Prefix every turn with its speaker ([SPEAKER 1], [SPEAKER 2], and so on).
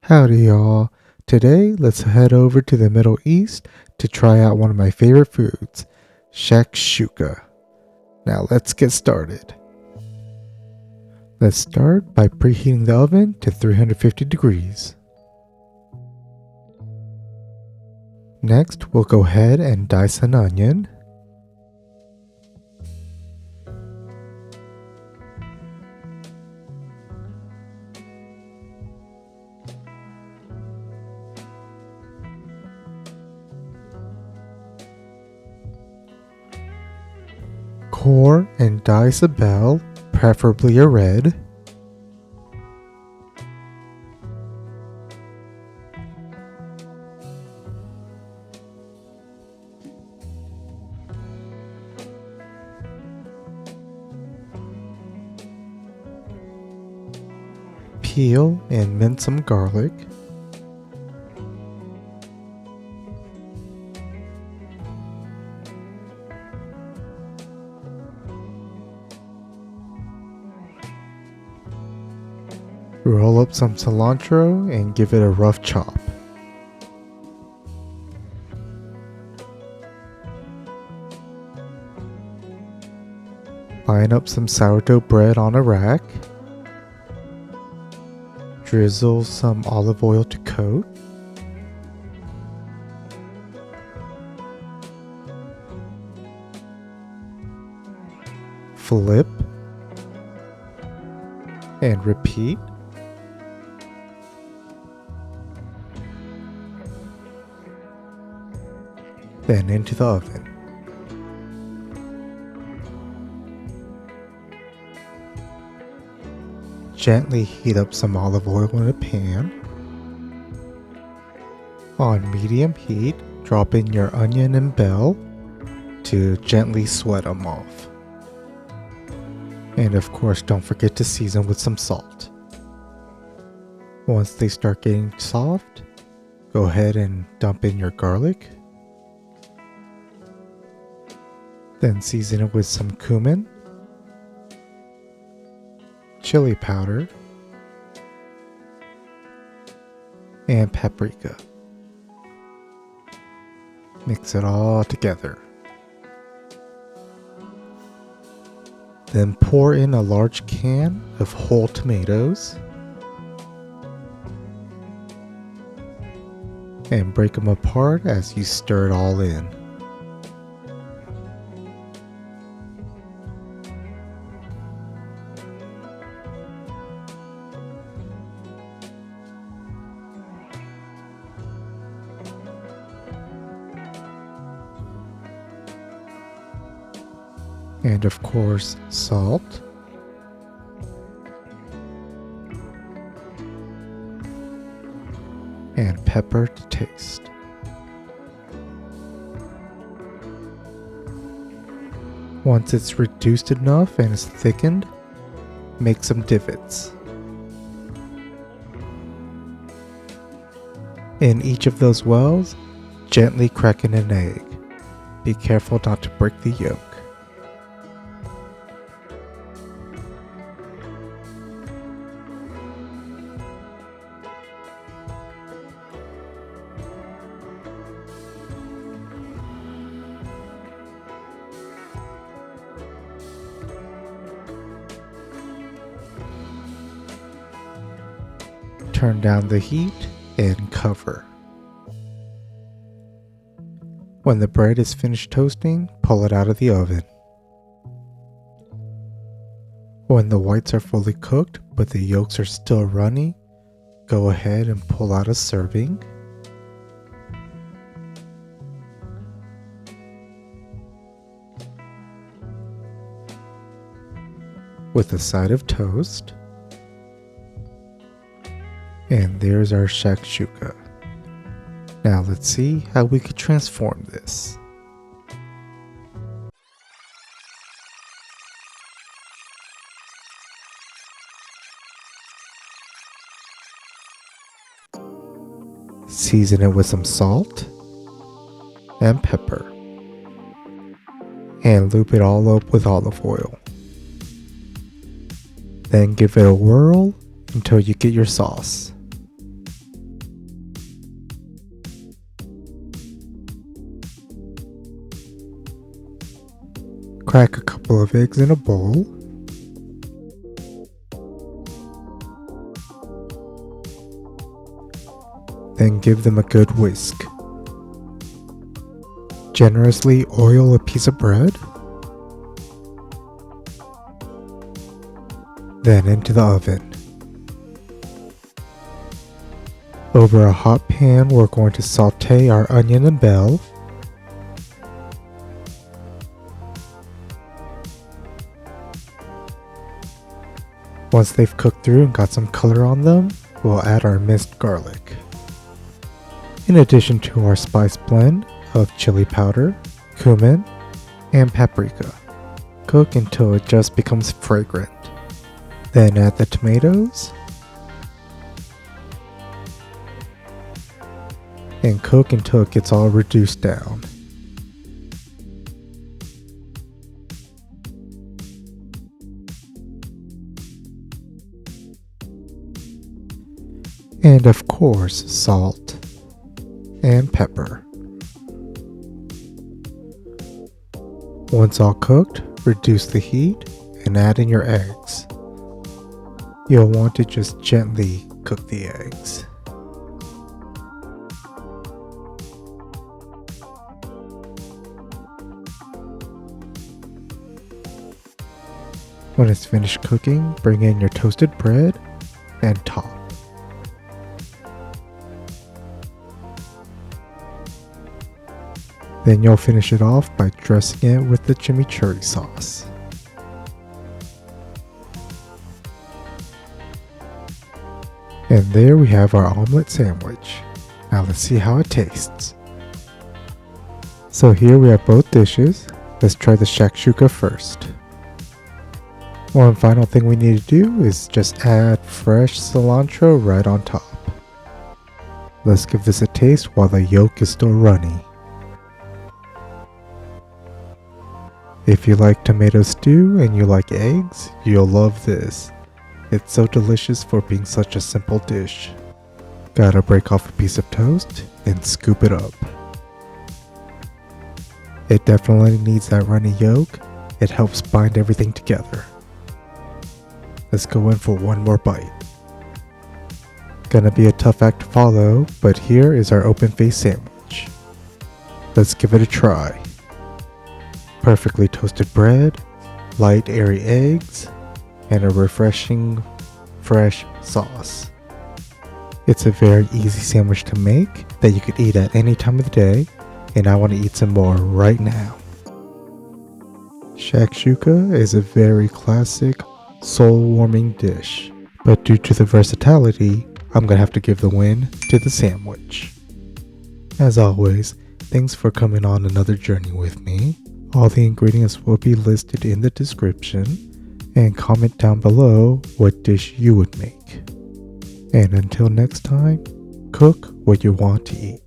[SPEAKER 1] Howdy, y'all. Today, let's head over to the Middle East to try out one of my favorite foods, Shakshuka. Now, let's get started. Let's start by preheating the oven to 350 degrees. Next, we'll go ahead and dice an onion. Core and dice a bell, preferably a red. Peel and mince some garlic. Roll up some cilantro and give it a rough chop. Line up some sourdough bread on a rack. Drizzle some olive oil to coat. Flip. And repeat. Then into the oven. Gently heat up some olive oil in a pan. On medium heat, drop in your onion and bell to gently sweat them off. And of course, don't forget to season with some salt. Once they start getting soft, go ahead and dump in your garlic. Then season it with some cumin, chili powder, and paprika. Mix it all together. Then pour in a large can of whole tomatoes and break them apart as you stir it all in. And of course, salt. And pepper to taste. Once it's reduced enough and is thickened, make some divots. In each of those wells, gently crack in an egg. Be careful not to break the yolk. Turn down the heat and cover. When the bread is finished toasting, pull it out of the oven. When the whites are fully cooked but the yolks are still runny, go ahead and pull out a serving. With a side of toast. And there's our shakshuka. Now let's see how we could transform this. Season it with some salt and pepper. And loop it all up with olive oil. Then give it a whirl until you get your sauce. Crack a couple of eggs in a bowl. Then give them a good whisk. Generously oil a piece of bread. Then into the oven. Over a hot pan, we're going to saute our onion and bell. Once they've cooked through and got some color on them, we'll add our minced garlic. In addition to our spice blend of chili powder, cumin, and paprika. Cook until it just becomes fragrant. Then add the tomatoes. And cook until it gets all reduced down. And of course, salt and pepper. Once all cooked, reduce the heat and add in your eggs. You'll want to just gently cook the eggs. When it's finished cooking, bring in your toasted bread and top. Then you'll finish it off by dressing it with the chimichurri sauce. And there we have our omelet sandwich. Now let's see how it tastes. So here we have both dishes. Let's try the shakshuka first. One final thing we need to do is just add fresh cilantro right on top. Let's give this a taste while the yolk is still runny. If you like tomato stew and you like eggs, you'll love this. It's so delicious for being such a simple dish. Gotta break off a piece of toast and scoop it up. It definitely needs that runny yolk. It helps bind everything together. Let's go in for one more bite. Gonna be a tough act to follow, but here is our open face sandwich. Let's give it a try. Perfectly toasted bread, light airy eggs, and a refreshing fresh sauce. It's a very easy sandwich to make that you could eat at any time of the day, and I want to eat some more right now. Shakshuka is a very classic, soul-warming dish, but due to the versatility, I'm gonna have to give the win to the sandwich. As always, thanks for coming on another journey with me. All the ingredients will be listed in the description, and comment down below what dish you would make. And until next time, cook what you want to eat.